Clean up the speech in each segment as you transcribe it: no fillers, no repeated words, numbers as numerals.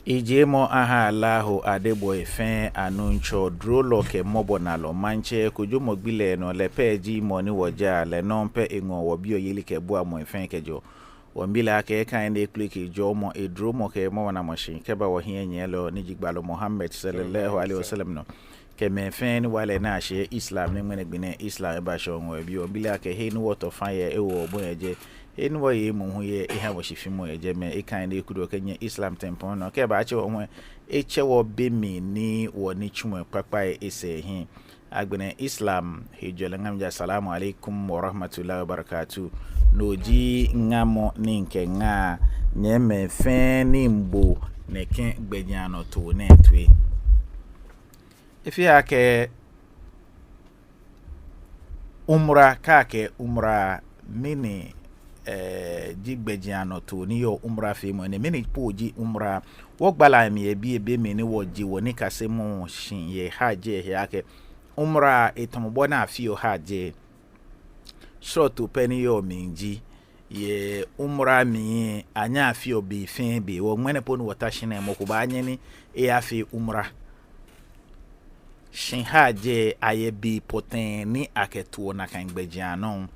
Ijemo aha Allahu adebo efen anuncho drolo ke mobo na lo manche kujumo gbile no le peji moni woja le nompe ingo wobio yili ke bua mo efen kejo wombila ke kan de click jo mo edromo ke mo na machine ke ba wo hienye lo ni jigbalo Muhammad sallallahu alaihi wasallam no ke me fen wale na she Islam ni mene gbine Islam ba sho ngo bi wombila ke he ni woto fan ye ewo bo eje enu ye mu hu ye ha wo shifimu eje me e kan de kudo kenye Islam tempo no ke ba che wo eche wo be mi ni wo ni chumo papa ese hin agbene Islam hejole ngam ja salamu alaikum wa rahmatullahi wa barakatuh noji ngamo ni nke nga nyeme fen ni mbo ne ken gbejano to ne twe ifi ake umra kake umra mini jigbejiano to ni yo umra fe mo ne mini poji umra wo gbala mi ebe me ni wo ji wo ni kase mo shin ye hajj ye ake umra etombo na afio hajj short penny yo minji ye umra mi anya afio bi fin bi wo mwene pon wota shine mo ko ba anye ni e afi umra shin hajj aye bi poten ni aketuo na kan gbejiano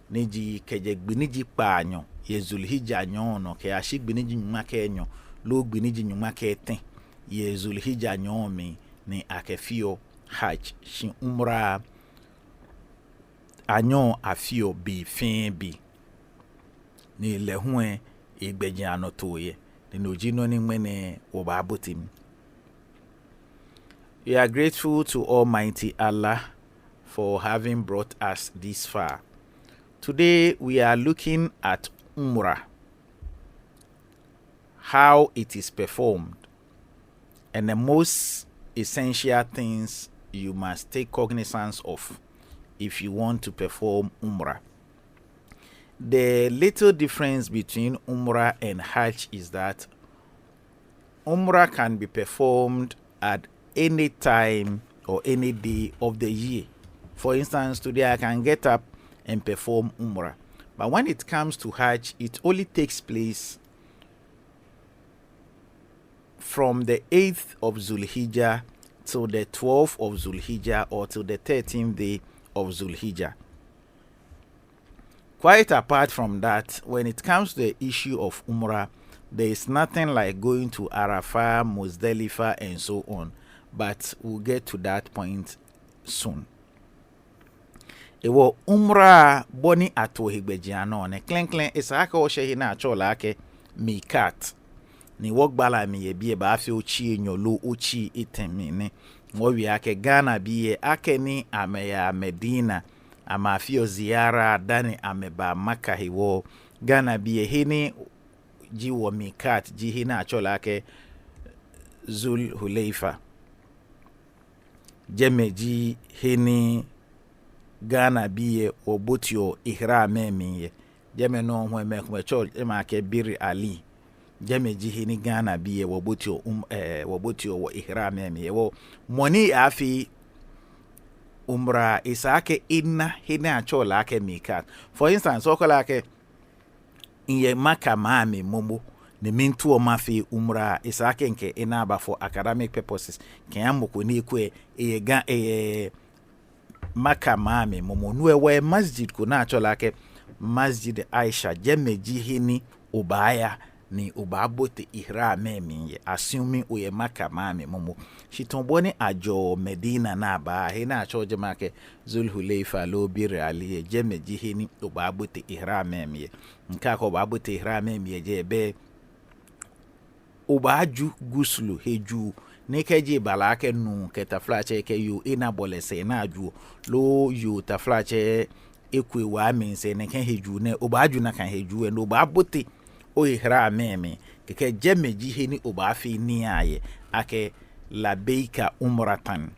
niji keje gbiniji paanyo ye zulhijja nyon no ke ashi gbiniji nyuma ke nyon lo gbiniji nyuma ke ten ye zulhijja nyon mi ni akefio hajj shin umra anyon afio bi fin bi ni lehun igbeji anotoye ni nojino ni mwene obabutim. We are grateful to Almighty Allah for having brought us this far. Today we are looking at Umrah, how it is performed, and the most essential things you must take cognizance of if you want to perform Umrah. The little difference between Umrah and Hajj is that Umrah can be performed at any time or any day of the year. For instance, today I can get up and perform Umrah. But when it comes to Hajj, it only takes place from the 8th of Zulhijjah till the 12th of Zulhijjah or till the 13th day of Zulhijjah. Quite apart from that, when it comes to the issue of Umrah, there is nothing like going to Arafah, Muzdalifah, and so on. But we'll get to that point soon. Ewo Umrah boni ato higbejiano ne klenklen isaka o shehi na achola ake mikat ni wogbala mi ye bie ba afi ochi enyolo ochi itemi ne wo wi ake Ghana bie ake ni ameya Medina ama afi ziara dani ameba Maka hiwo Ghana bie hini ji wo mikat ji hina achola ake Zul Huleifa jemeji hini Ghana biye obotio ihram miye jeme no ho me ko cho ma ke biri ali jeme ji hini Ghana biye wobotio wobotio wo ihram miye wo moni afi umra isake inna hina achola ke mikat. For instance okola ke inye Maka mami momo ne mintu o mafi umra isake nke inaba for academic purposes ken amoko ni kwe Maka mami momonuwe we masjid ko na achola ke Masjid Aisha jemeji hini ubaya ni ubabote ihram miye assuming uye Maka mami momo shitomboni ajo Medina na ba hina achoje make Zulhuleifa lo biri ali jemeji hini ubabote ihram miye nka ko ubabote ihram miye jebe ubaju guslu heju nekeji balake nu ke taflache ke yu ina bolese na aju lo yu taflache ekwe wa minse ne kan heju ne ubaju na kan heju no ba bote o ihra meme ke jemeji heni ubafi ni aye ake labeika umratan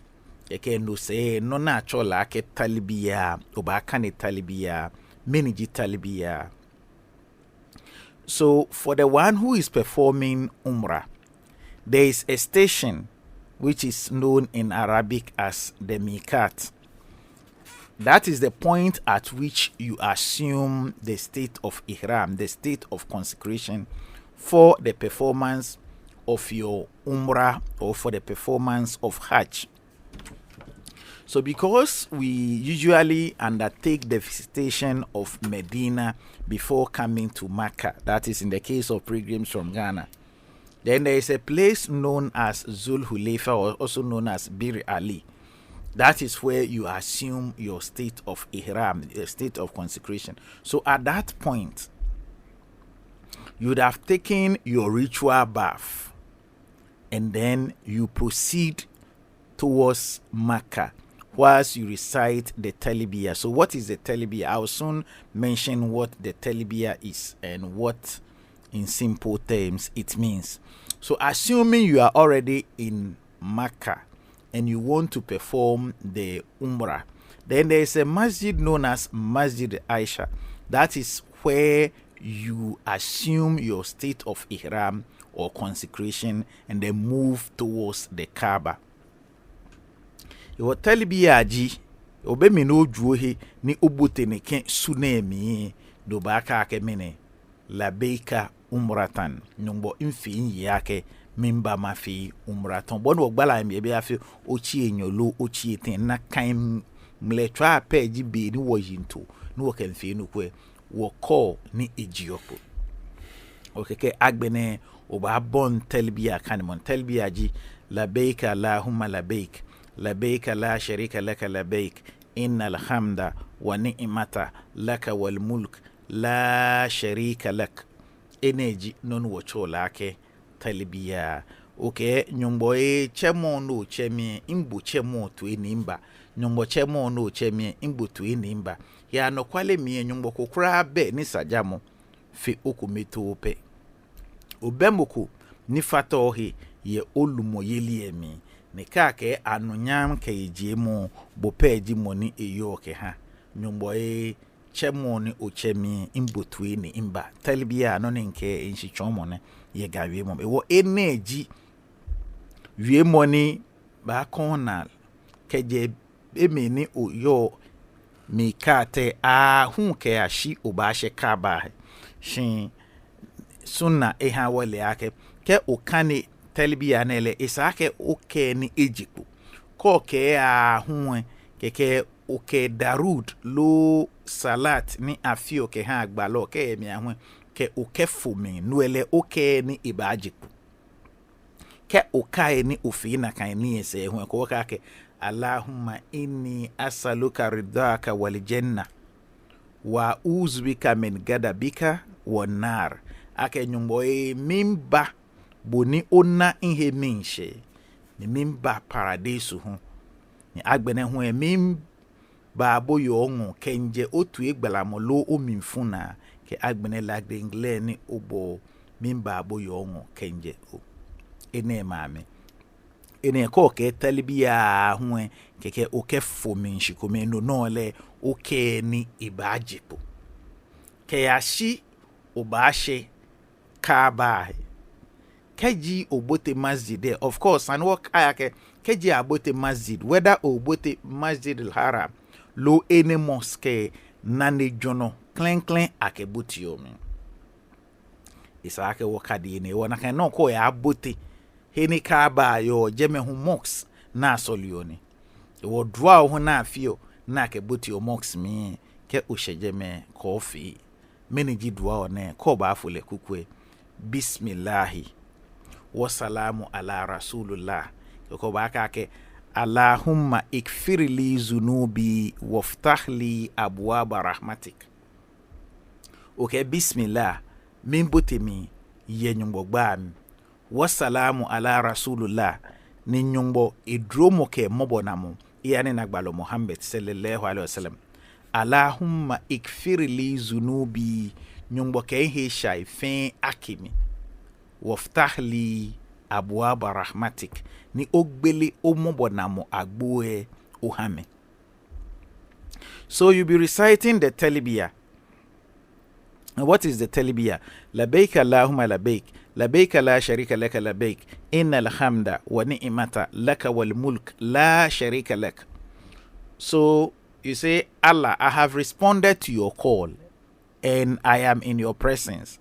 ke no se no na chola ke talbiya ubaka ne talbiya meniji talbiya. So for the one who is performing Umrah, there is a station which is known in Arabic as the Mikat. That is the point at which you assume the state of Ihram, the state of consecration for the performance of your Umrah or for the performance of Hajj. So because we usually undertake the visitation of Medina before coming to Mecca, that is in the case of pilgrims from Ghana, then there is a place known as Zul Hulefa, or also known as Bir Ali. That is where you assume your state of Ihram, a state of consecration. So at that point, you would have taken your ritual bath and then you proceed towards Mecca whilst you recite the Talbiyah. So what is the Talbiyah? I'll soon mention what the Talbiyah is and what in simple terms it means. So assuming you are already in Mecca and you want to perform the Umrah, then there is a masjid known as Masjid Aisha. That is where you assume your state of Ihram or consecration and then move towards the Kaaba. Your Talbiyah ji obe mi no juohe ni obote ne ken sunemi do baka ke mene labeika umratan nyumbo imfi yake mimba mafi umraton bono ogbala mi ebe afi ochi enyolo ochi eten na kan mletwa peji be ni wo yinto ni wo kan fi nu kwe wo call ni ejiopo okeke agbene oba bon Talbiyah kan mon Talbiyah ji labeika allahumma labeik labeik la sharika laka labeik innal hamda wa ni'mata laka wal mulk la sharika lak energy non wocho lake Talbiyah. Okay, nyombo chemo no chemi imbu chemo to enimba nyombo chemo no chemi imbu to enimba ya no kwale mi nyombo kokura be ni sajamo fe okumeto ope obemoko ni fatohi ye olumo yeli emi ne kake anunyam ke ejemu bopeji moni eyo ke ha nyombo chemo ni ochemi imbutu ni imba Talbiyah no nke enshi chomo ne ye gawe mom ewo energy wie moni ba konal keje emeni oyo mi kate hu ke ashi obashe kaba shin sunna eha wale ake ke okane Talbiyah nele isake oke ni ejipo ko ke hu keke oke darud lo salat ni afio ke ha agbalo ke mi ahun ke oke fumi nuele oke ni ibajipo ke okae ni ofina kan ni ese hu ko ka ke Allahumma inni as'aluka ridaka wal janna wa uzbika min gadabika wan nar ake nyumbo mimba boni ona ihe minshe ni mimba paradisu hu ni agbene hu mimba aboyo onwo kenje otu egbalamolo omimfuna ke agbene lagde ingle ni obo mimba aboyo onwo kenje o ene mame ene ko ke Talbiyah hu keke oke fominshi komeno nole oke ni ibajipo ke yashi obashe Kaaba keji obote masjid there, of course, and work ayake keji abote masjid, whether obote Masjid al-Haram lo any mosque nane jono clean akeboti yomi isake wakadi ne wona kan no ko ya abote heni Kaaba yo jeme hu mox na solioni wo draw hu na afio na akeboti o mox mi ke ushejeme kofi meniji draw ne ko ba afule kukwe bismillahi wasalamu ala rasulullah ko baka ke Allahumma ikfirli zunubi waftahli abwaba rahmatik. Okay, bismillah mimbotemi ye nyumbo gbam wasalamu ala rasulullah ni nyumbo idromo ke mobonamo iyane nagbalo Muhammad sallallahu alaihi wasallam. Allahumma ikfirli zunubi nyumbo ke he shay fin akimi waftahli abwaba rahmatik ni ogbele omobonamo agboe ohame. So you'll be reciting the Talbiyah. And what is the Talbiyah? Labayk Allahumma labayk, labayk la sharika laka labayk, innal hamda wa ni'mata laka wal mulk la sharika lak. So you say, Allah, I have responded to your call and I am in your presence.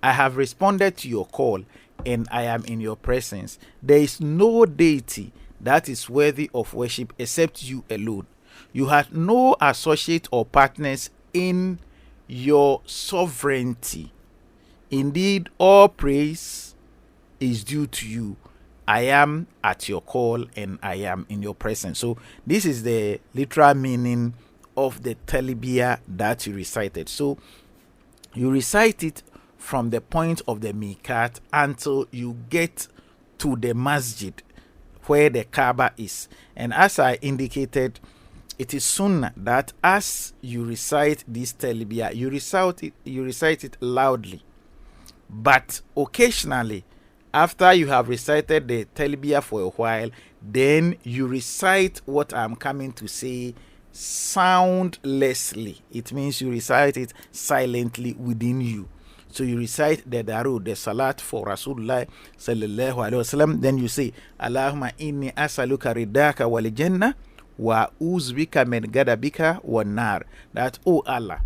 I have responded to your call and I am in your presence. There is no deity that is worthy of worship except you alone. You have no associate or partners in your sovereignty. Indeed, all praise is due to you. I am at your call and I am in your presence. So this is the literal meaning of the talbiyah that you recited. So you recite it from the point of the miqat until you get to the masjid where the Kaaba is. And as I indicated, it is sunnah that as you recite this talbiyah, you recite it loudly. But occasionally, after you have recited the talbiyah for a while, then you recite what I'm coming to say soundlessly. It means you recite it silently within you. So you recite the Darud, the Salat for Rasulullah sallallahu alaihi wasallam. Then you say, Allahumma inni asaluka ridaka wal jannah wa uzbika min gadabika wa nar. That, oh Allah,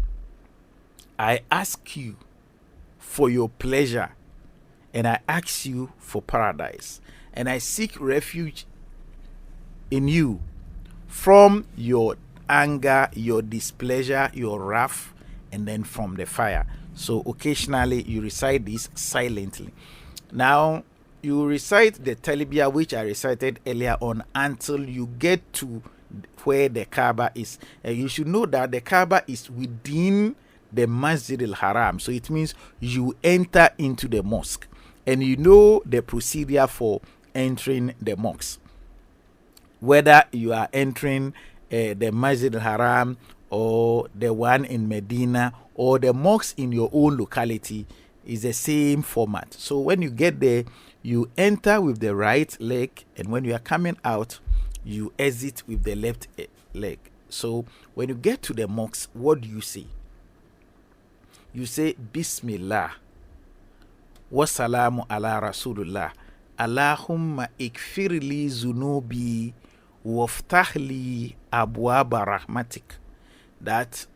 I ask you for your pleasure, and I ask you for paradise, and I seek refuge in you from your anger, your displeasure, your wrath, and then from the fire. So occasionally you recite this silently. Now you recite the talbiyah which I recited earlier on until you get to where the Kaaba is. And you should know that the Kaaba is within the Masjid al-Haram. So it means you enter into the mosque. And you know the procedure for entering the mosque. Whether you are entering the Masjid al-Haram or the one in Medina or the mosque in your own locality, is the same format. So when you get there, you enter with the right leg, and when you are coming out, you exit with the left leg. So when you get to the mosque, what do you say? You say Bismillah wassalamu ala Rasulullah, Allahumma ikfirli zunubi waftahli abwaba rahmatik. That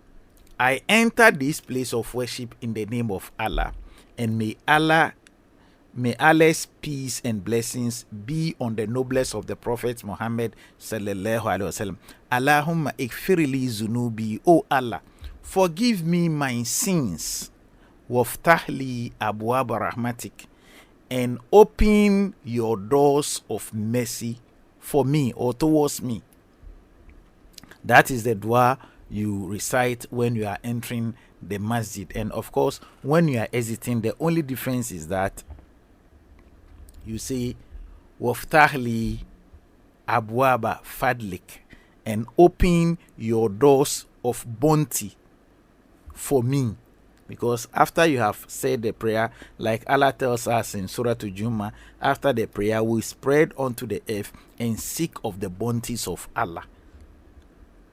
I enter this place of worship in the name of Allah, and may Allah's peace and blessings be on the noblest of the Prophet Muhammad sallallahu alaihi wasallam. Allahumma ikfirli zunubi, O Allah, forgive me my sins, waftahli abwaba rahmatik, and open your doors of mercy for me or towards me. That is the dua you recite when you are entering the masjid. And of course, when you are exiting, the only difference is that you say waftahli abwaba fadlik, and open your doors of bounty for me. Because after you have said the prayer, like Allah tells us in Surah Al-Jumu'ah, after the prayer we spread onto the earth and seek of the bounties of Allah.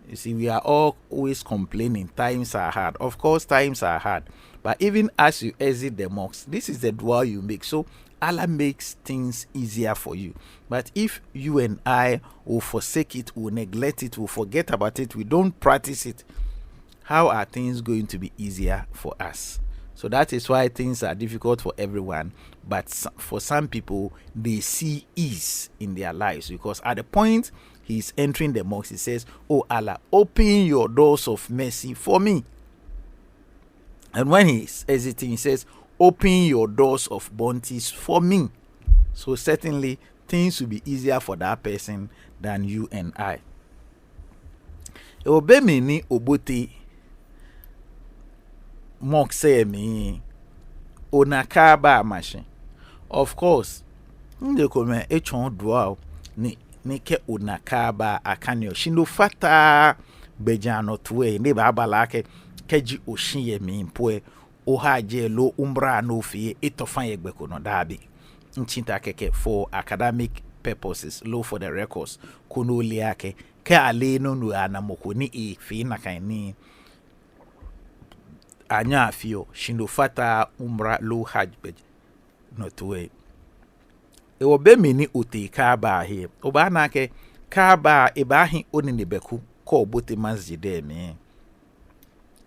You see, we are always complaining times are hard. Of course, times are hard. But even as you exit the mosque, this is the dua you make. So Allah makes things easier for you. But if you and I will forsake it, will neglect it, will forget about it, we don't practice it, how are things going to be easier for us? So that is why things are difficult for everyone. But for some people, they see ease in their lives, because at the point he's entering the mosque, he says, oh Allah, open your doors of mercy for me. And when he's exiting, he says, open your doors of bounties for me. So certainly things will be easier for that person than you and I. Obemini obote mok say me onakaba machine. Of course, nde kome echon dua ni ke onakaba akanyo shindo fata bejano tuwe ndi babala keji oshiye mi mpwe ohaje lo umbra no fie etofan yegbeko no dabi nchinta keke for academic purposes, low for the records kuno liake ke ale no no anamoko ni fi na kan ni anya afio shindo fata umbra lo hajj no tuwe e obe mini ote kaaba he oba na ke kaaba e ba hin oni ne beku ko bote masjid me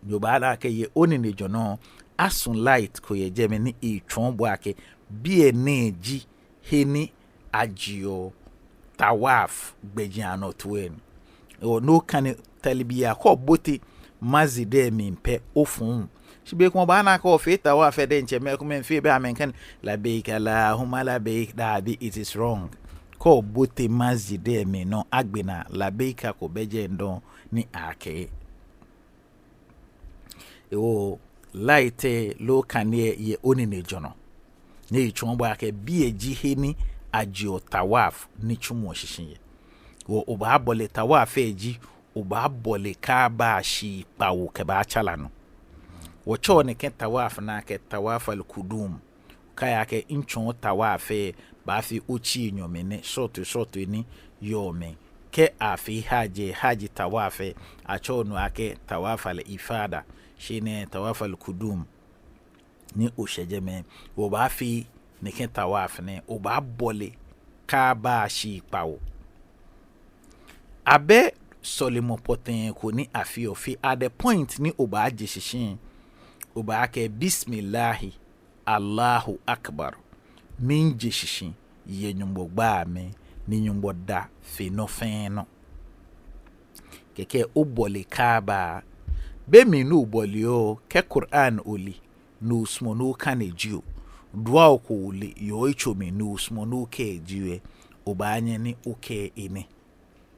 yoba na ke ye oni ne jono asun light ko ye jeme ni e twon bo ake bie neji heni agio tawaf bejiano twen o no kan talbiya ko boti mazide mimpe ofun shibe ko bana ko fe tawaf de nche me ko men fe be amen kan labbaik allahumma labbaik dabi it is wrong ko boti mazide me no agbena labbaik ko beje ndon ni ake o laite lo kanie ye onine jono ne chombo ake bie jiheni agio tawaf ni chumo shishinye wo oba bole tawaf eji oba bole kaaba shi pawo ke ba chala no wo cho ne ke tawaf na ke tawaf al kudum kaya ke inchon tawaf ba fi uchi nyomene short ni yome ke afi haji tawaf a cho no ake tawaf al ifada shine tawaf al kudum ni oshejeme wo ba fi ne ke tawaf ne oba bole kaaba shi pawo abe solimo poten ko ni afi ofi at the point ni oba ajeshishin oba ke bismillahi allahu akbar min jeshishin ye nyumbo gba me ni nyumbo da feno keke obole kaaba be mi no obole o ke Quran oli no smo no kaneju dua ko oli yo ichomi no smo no ke jiwe oba anye ni oke ine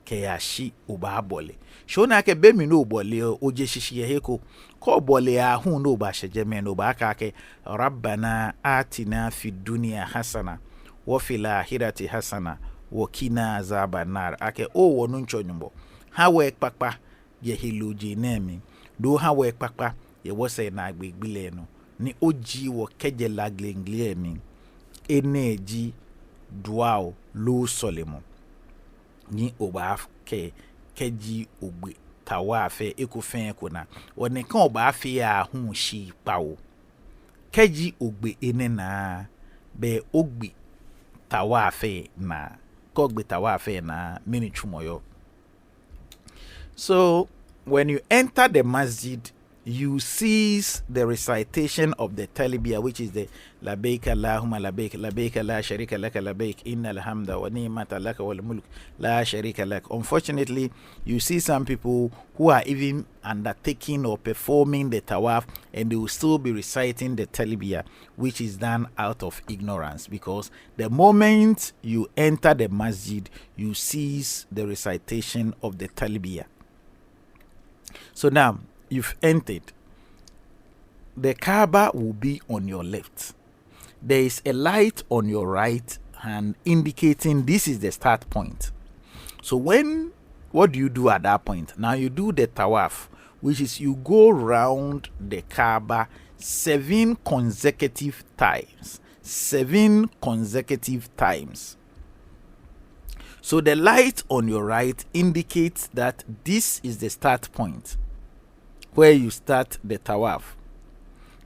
ke yashi oba bole shona ke be mi no bole oje shishi ye heko ko bole a hu no ba sheje me no ba ka ke rabbana atina fid dunya hasana wa fil akhirati hasana wa qina azaban nar ake o wonu nchonyumbo ha we papa ye hiluji nemi do ha we papa ye wo se na agbegbile no ni oji wo keje laglengle mi eneji duao lo solemo ni oba ke keji ogbe tawafe ekofen kona woni kan oba fi a hun shi pawo keji ogbe enena be ogbe tawafe na kogbe tawafe na mini chumoyo. So when you enter the masjid, you cease the recitation of the talbiyah, which is the labbaik Allahumma labbaik, labbaik la sharika laka labbaik, innal hamda wa ni'mata laka wal mulk la sharika lak. Unfortunately, you see some people who are even undertaking or performing the tawaf and they will still be reciting the talbiyah, which is done out of ignorance, because the moment you enter the masjid, you cease the recitation of the talbiyah. So now you've entered. The Kaaba will be on your left. There is a light on your right hand indicating this is the start point. So what do you do at that point? Now you do the tawaf, which is you go round the Kaaba 7 consecutive times. 7 consecutive times. So the light on your right indicates that this is the start point where you start the tawaf.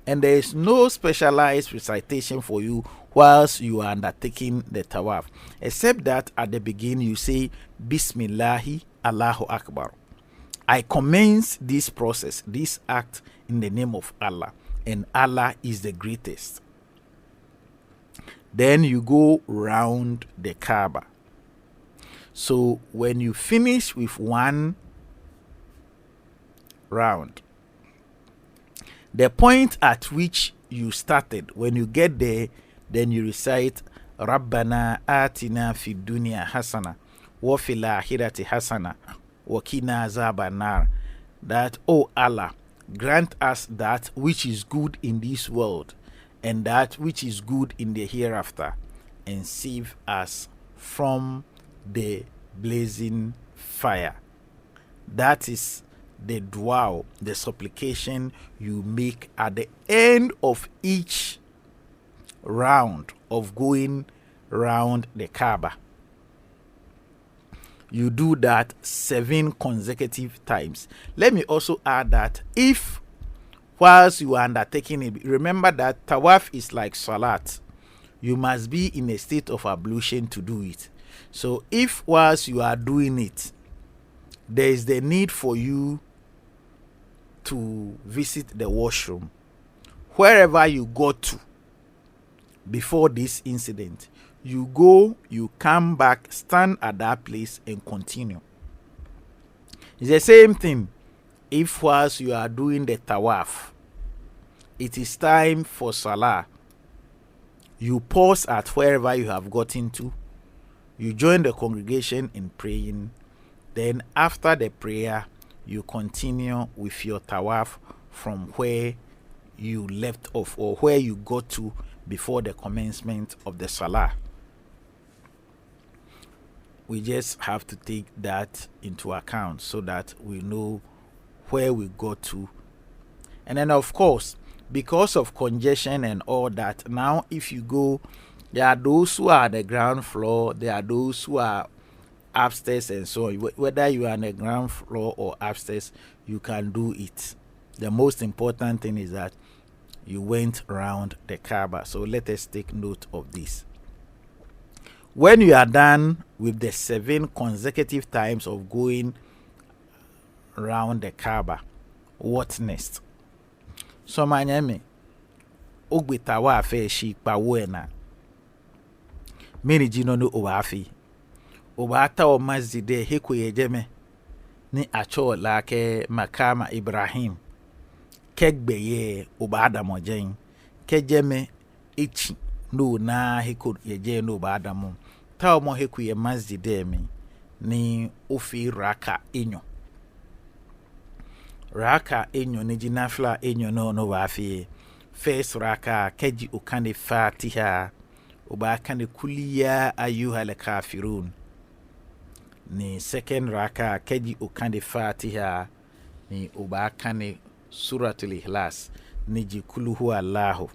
And there is no specialized recitation for you whilst you are undertaking the tawaf, except that at the beginning you say Bismillahi Allahu Akbar. I commence this process, this act, in the name of Allah, and Allah is the greatest. Then you go round the Kaaba. So when you finish with one round, the point at which you started, when you get there, then you recite Rabbana atina fid dunya hasana wa fil akhirati hasana wa qina azaban nar. That, oh Allah, grant us that which is good in this world and that which is good in the hereafter, and save us from the blazing fire. That is the dua, the supplication you make at the end of each round of going round the Kaaba. You do that 7 consecutive times. Let me also add that if whilst you are undertaking it, remember that tawaf is like salat. You must be in a state of ablution to do it. So if whilst you are doing it, there is the need for you to visit the washroom, wherever you go to, before this incident. You go, you come back, stand at that place and continue. It's the same thing if whilst you are doing the tawaf, it is time for salah. You pause at wherever you have gotten to. You join the congregation in praying. Then after the prayer, you continue with your tawaf from where you left off or where you got to before the commencement of the salah. We just have to take that into account so that we know where we got to. And then of course, because of congestion and all that, now if you go, there are those who are on the ground floor, there are those who are upstairs and so on. Whether you are on the ground floor or upstairs, you can do it. The most important thing is that you went around the Kaaba. So let us take note of this. When you are done with the 7 consecutive times of going around the Kaaba, what next? So manyame ogbetawa afe Sheikh Pawena meni jino no owafi obata o masjid heko yejeme ni acho lake makama Ibrahim kegbeye obada mojen kejeme ichi no na heko yeje no obada mo ta mo heko ye masjid mi ni ofi raka enyo ni jinafla enyo no wafi first raka keji ukane fatiha ubakane kuliya ayuha kafirun. Ni second raka keji ukane fatiha ni ubakane suratul ikhlas ni jikulu huwa Allahu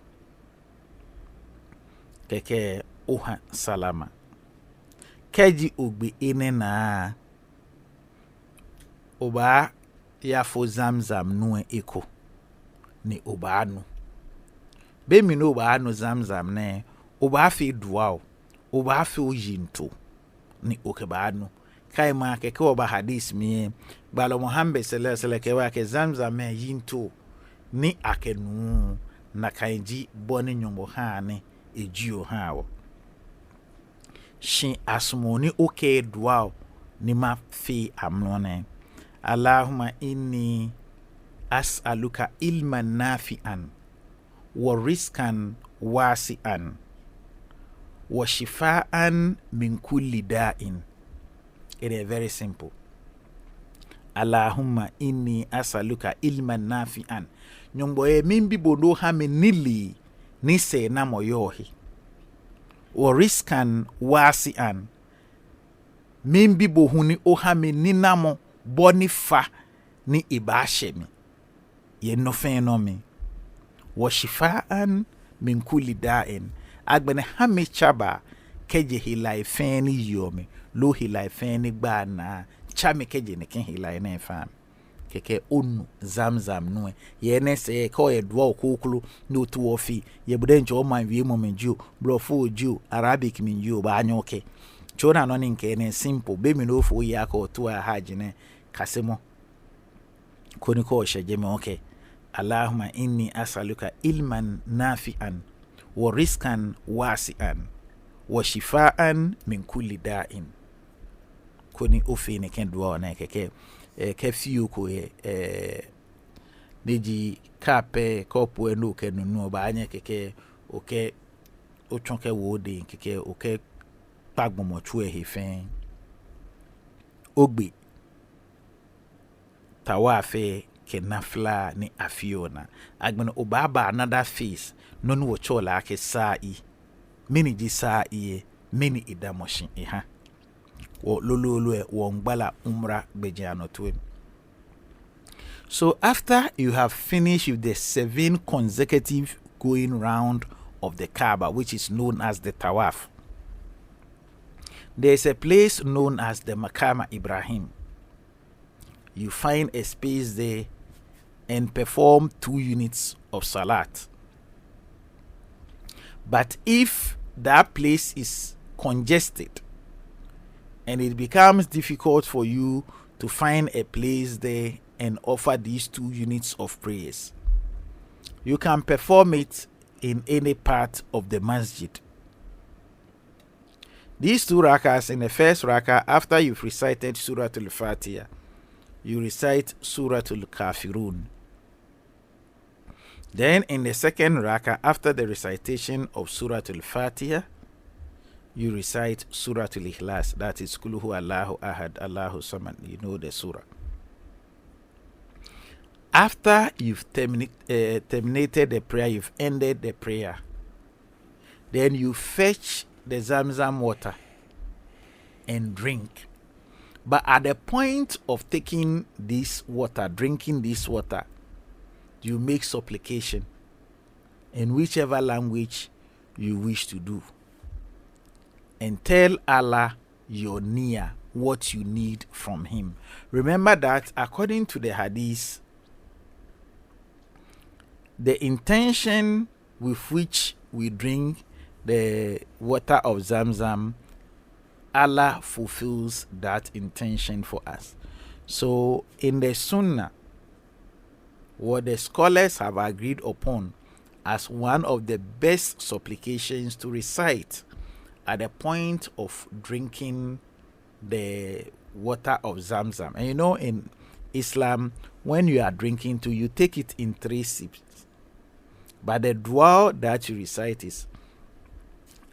keke uha salama keji ugbi ine na uba ya fo zamzam nuwe eko ni obanu be mi no obanu zamzam ne obafi duao obafi ojinto ni okebanu kai ma keke oba hadis mi balo Muhammad sallallahu alaihi wasallam ke wa ke zamzam yinto ni akenu na kanji boni nyombo ha ne ejio ha wo shin asmoni oke duao ni ma fi amnone. Allahumma inni as'aluka ilman nafi'an wa rizqan wasi'an wa shifaan min kulli da'in. It is very simple. Allahumma inni as'aluka ilman nafi'an. Nyombo mimbi bodo ha menili ni se na moyohi. Wa rizqan wasi'an. Mimbi bohuni oha meninamo bonifa ni ibashemi ye no fenomi wa shifaan min kulli da'in. Agbene hami chaba keje hilai feni yomi lo hilai feni gba na chame keje ne ken hilai na fam keke onu zamzam no ye ne se ko ye dwo kokulu no tu ofi ye budenjo o man wi momenju blofo ju arabic minju ba anyoke chona no nke ne simple be mi no fo ya ko to a Hajj ne kasemo koni ko shejeme okay. Allahumma inni as'aluka ilman nafi'an wa rizqan wasi'an wa shifaan min kulli da'in. Koni ofi ne ken duwa na keke ke fiu ko deji kape kopo enu ke nunu ba anye keke oke o chonke wo de keke oke pagbomo chu ehefen ogbe tawafe ke nafla ni afiona agbena obaba another face nonu wo chola ke sai mini ji sai mini idamoshin ha wo lololo wo ngbala umra bejiano to. So after you have finished with the 7 consecutive going round of the Kaaba, which is known as the Tawaf, there is a place known as the Maqam Ibrahim. You find a space there and perform 2 units of Salat. But if that place is congested and it becomes difficult for you to find a place there and offer these 2 units of prayers, you can perform it in any part of the masjid. These 2 rakas, in the first rakah, after you've recited Surah Al-Fatiha, you recite Surah Al-Kafirun. Then in the second rakah, after the recitation of Surah Al-Fatiha, you recite Surah Al-Ikhlas. That is Qul Huwa Allahu Ahad, Allahu Samad. You know the surah. After you've terminated the prayer, you've ended the prayer, then you fetch the Zamzam water and drink. But at the point of taking this water, drinking this water, you make supplication in whichever language you wish to do, and tell Allah your niyyah, what you need from him. Remember that according to the hadith, the intention with which we drink the water of Zamzam, Allah fulfills that intention for us. So in the Sunnah, what the scholars have agreed upon as one of the best supplications to recite at the point of drinking the water of Zamzam. And you know, in Islam, when you are drinking too, you take it in 3 sips. But the dua that you recite is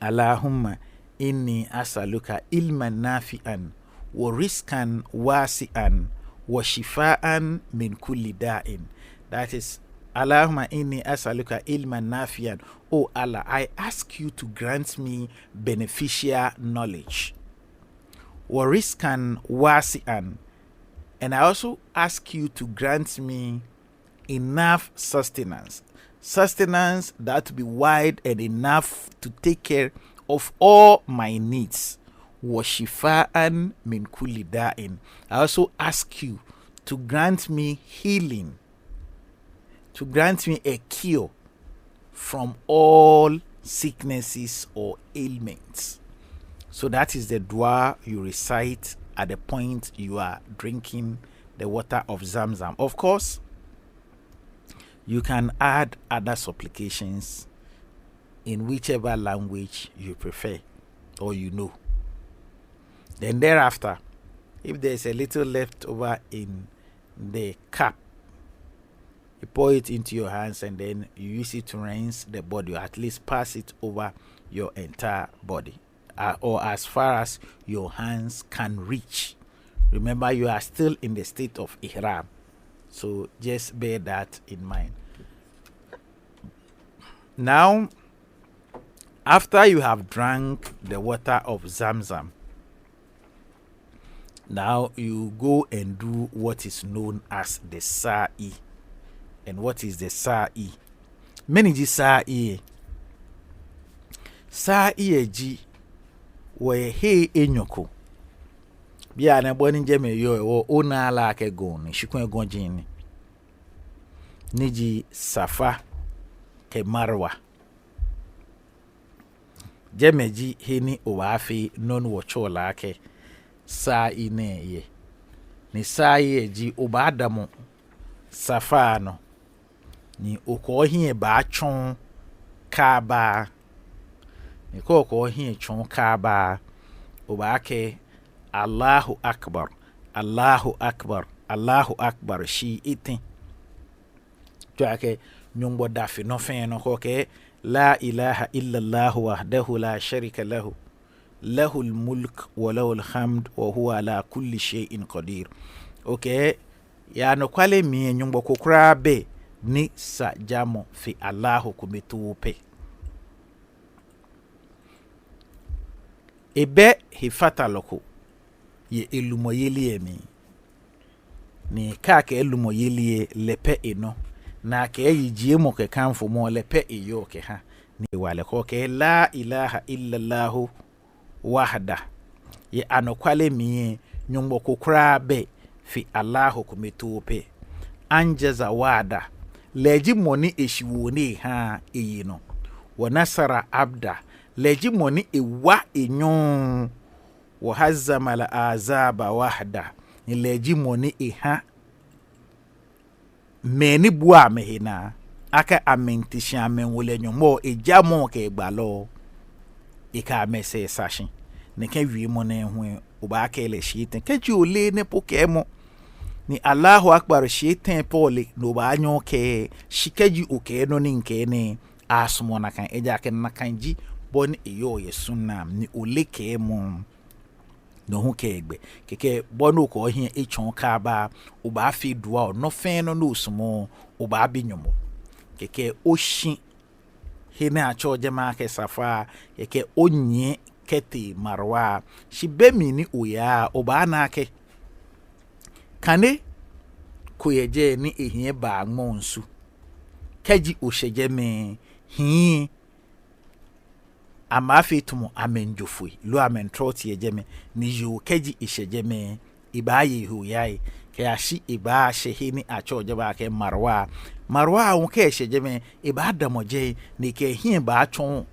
Allahumma inni asaluka ilman nafi'an wa rizqan wasi'an wa shifa'an min kulli da'in. That is Allahumma inni asaluka ilman nafi'an. Oh Allah, I ask you to grant me beneficial knowledge. Wa rizqan wasi'an. And I also ask you to grant me enough sustenance. Sustenance that be wide and enough to take care of all my needs. Washifa'an min kulli da'in. I also ask you to grant me healing, to grant me a cure from all sicknesses or ailments. So that is the dua you recite at the point you are drinking the water of Zamzam. Of course, you can add other supplications in whichever language you prefer or you know. Then thereafter, if there is a little left over in the cup, you pour it into your hands and then you use it to rinse the body, or at least pass it over your entire body, or as far as your hands can reach. Remember, you are still in the state of ihram. So just bear that in mind. Now, after you have drank the water of Zamzam, now you go and do what is known as the sa'i. And what is the sa'i? Many ji sa'i. Sa'i ji we he enyoko. Bia na boni jeme yo ona ala ke gon shikun egon jin ni ji safa ke marwa. Jeme ji heni owafi non wo chola ke sa'i ne ye. Ni sa'i ji obadamu safa no ni okohie ba chon kaba. Ni kokohie chon kaba obake Allahu Akbar, Allahu Akbar, Allahu Akbar shi itin. Tuake nyumbo dafi no fen no koke la ilaha illa Allah wahdahu la sharika lahu. Lahul mulk wa lahul hamd wa huwa ala kulli shay'in qadir. Okay, ya no kwale mi nyumbo kokra be ni sa jamo fi Allahu kumitupe. Ebe hifata loko ye elumoyelie mi ni kaka elumoyelie lepe eno na ke yijie mo ke kanfo mo lepe eyo ke ha ni wale ko ke la ilaha illa Allah wahda ye anokwale mi nyumbo kokra be fi Allah kumitupe anjaza wada leji moni eshiwoni ha eyino wa nasara abda leji moni ewa enyon wa hazzama la azaba wahda ni leji moni iha meni bua mehina aka amentisha amenwole nyumo ejamo ke gbalo ika mese sashi ne ka wi mo na hu oba ka ele shiiten ka ji ole ne pokemo ni Allahu akbar shiiten pole no ba anyo ke shikaji oke no ni nke ne asmo na kan eja ke na kan ji bon eyo ye sunna ni ole ke mo no hu ke egbe keke bon ko hin echon ka ba oba fi duwa no fen no no sumo oba bi nyumo keke oshin hina achoje ma ke safa keke onye kete marwa shibemi ni oya oba na ke kane koyeje ni ehie ba ngonsu kaji osheje me hi amafetumo amenjofui lo amentroti ejeme ni yo kaji isheje me ibaye huyai ke ashi iba shehini achoje ba ke marwa won ke sheje me iba damoje ni ke hi ba chon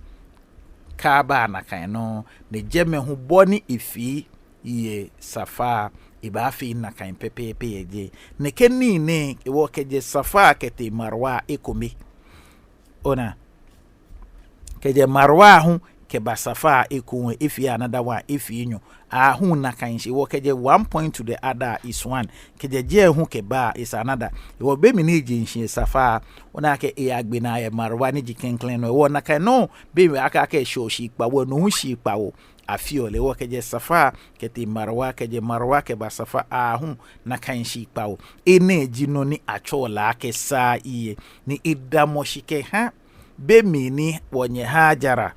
ka ba na kan no ne jeme hu boni ifi ye safa iba fi na kan pepepe yeje ne kenni ne wo keje safa kete marwa ekomi ona keje marwa hu ke ba safa eko ifi another one ifi nyu hu na kan shi wo keje 1 point to the other is 1 keje je hu ke ba is another wo be mi ni jinshi safa ona ke e agbe na e marwa ni jiken no wo na kan no be mi aka ke shoshi pa wo no hu shi pa wo afiole wo keje safa kete marwa keje marwa ke ba safa hu na kan shi pa wo ene jino ni achola ke sa iye ni idamo shike ha be mi ni wonye hajara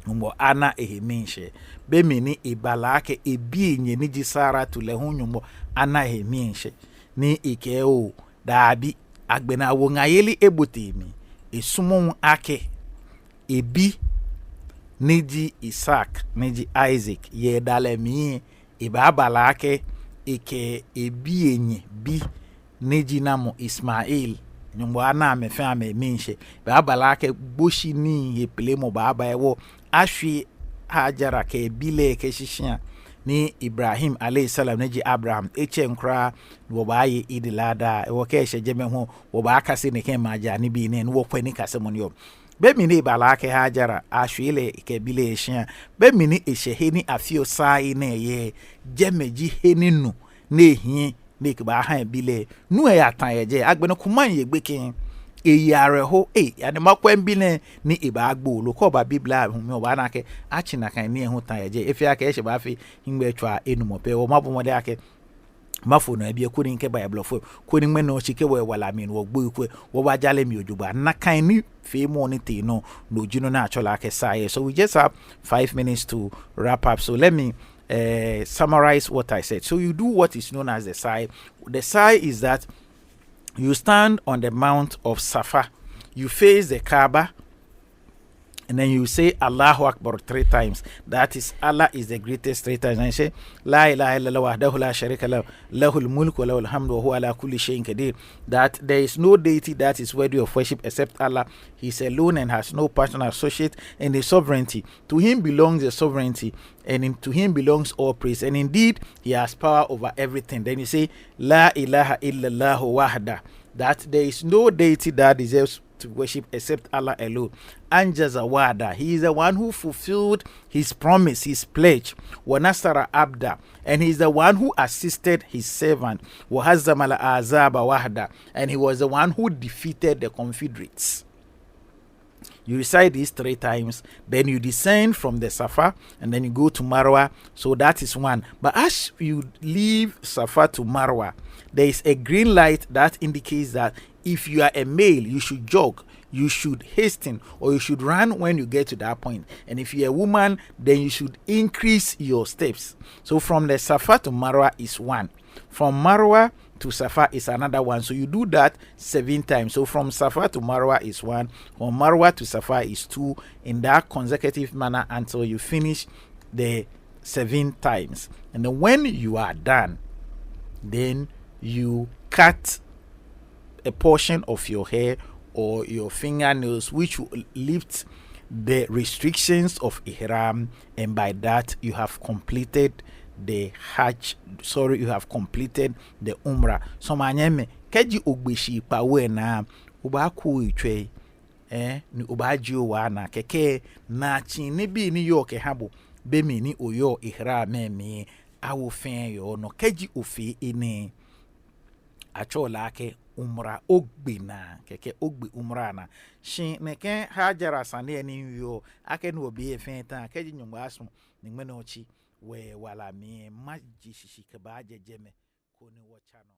mbo ana eheminshe be mi ni ibalake ebienye ni jisara tule hunyumbo ana eheminshe ni ike o dabi agbena wo ngayeli ebutimi esumon ake ebi niji Isaac niji Isaac ye dalemi ibabalake ike ebienye bi niji namo Ismail nyumbo ana mefe ameminshe babalake boshi ni ye plemo baba ewo ashwi hajara ke bile ke shishia ni Ibrahim alayhi salam neji Abraham eche nkra wo baye idilada wo ke shejeme ho wo ba akase ne ke maja ni bi ne wo kwani kase mo yo be mi ni balake hajara ashwile ke bile shia be mi ni esheheni afio sai ne ye jemeji heninu ne hi ne ke ba han bile nu e atan ye agbeno kuman ye gbekin eyare ho ane makwen bi ne ni iba agbo lo ko ba biblia hu mi oba na ke achi na kan ni hu tan ye efi aka e se ba fi ngbe twa enumo pe o mabomo de ake mafo no ebie kuni nke bible fo kuni me no chike we wala mi no gbo ikwe wo ba jale mi ojuba na kan ni fe mo ni te no jino na achola ake saye. So we just have 5 minutes to wrap up, so let me summarize what I said. So you do what is known as the sa'i. The sa'i is that you stand on the mount of Safa, you face the Kaaba, and then you say Allahu Akbar 3 times. That is, Allah is the greatest 3 times. And you say La ilaha illallah wahdahu la sharika lahu lahul mulku wa lahul hamdu wa huwa ala kulli shay'in qadir. That there is no deity that is worthy of worship except Allah. He is alone and has no partner associate in the sovereignty. To him belongs the sovereignty, and to him belongs all praise. And indeed, he has power over everything. Then you say La ilaha illallah wahda. That there is no deity that deserves to worship except Allah alone. Anjaza wada, he is the one who fulfilled his promise, his pledge. Wa nasara abda, and he is the one who assisted his servant. Wa hazama azaba wahda, and he was the one who defeated the Confederates. You recite these 3 times, then you descend from the Safa, and then you go to Marwa. So that is 1. But as you leave Safa to Marwa, there is a green light that indicates that if you are a male, you should jog, you should hasten, or you should run when you get to that point. And if you're a woman, then you should increase your steps. So from the Safa to Marwa is 1. From Marwa to Safa is another 1. So you do that 7 times. So from Safa to Marwa is 1. From Marwa to Safa is 2. In that consecutive manner until you finish the 7 times. And then when you are done, then you cut a portion of your hair or your fingernails, which will lift the restrictions of Ihram, and by that you have completed the Hajj. You have completed the Umrah. So manyeme keji ogbeshi pawe na uba ku itwe ni uba jiu wa na keke na chin ni bi ni yo ke habo be mi ni oyo ihra me awo fen yo no keji ofi ini achola ke umra ogbina keke ogbe umra na shin neke hajara sane ni yo ake no obi efen tan keji nyumba aso ni mene ochi we wala mi maji shishi ke ba jejeme ko ni wo chano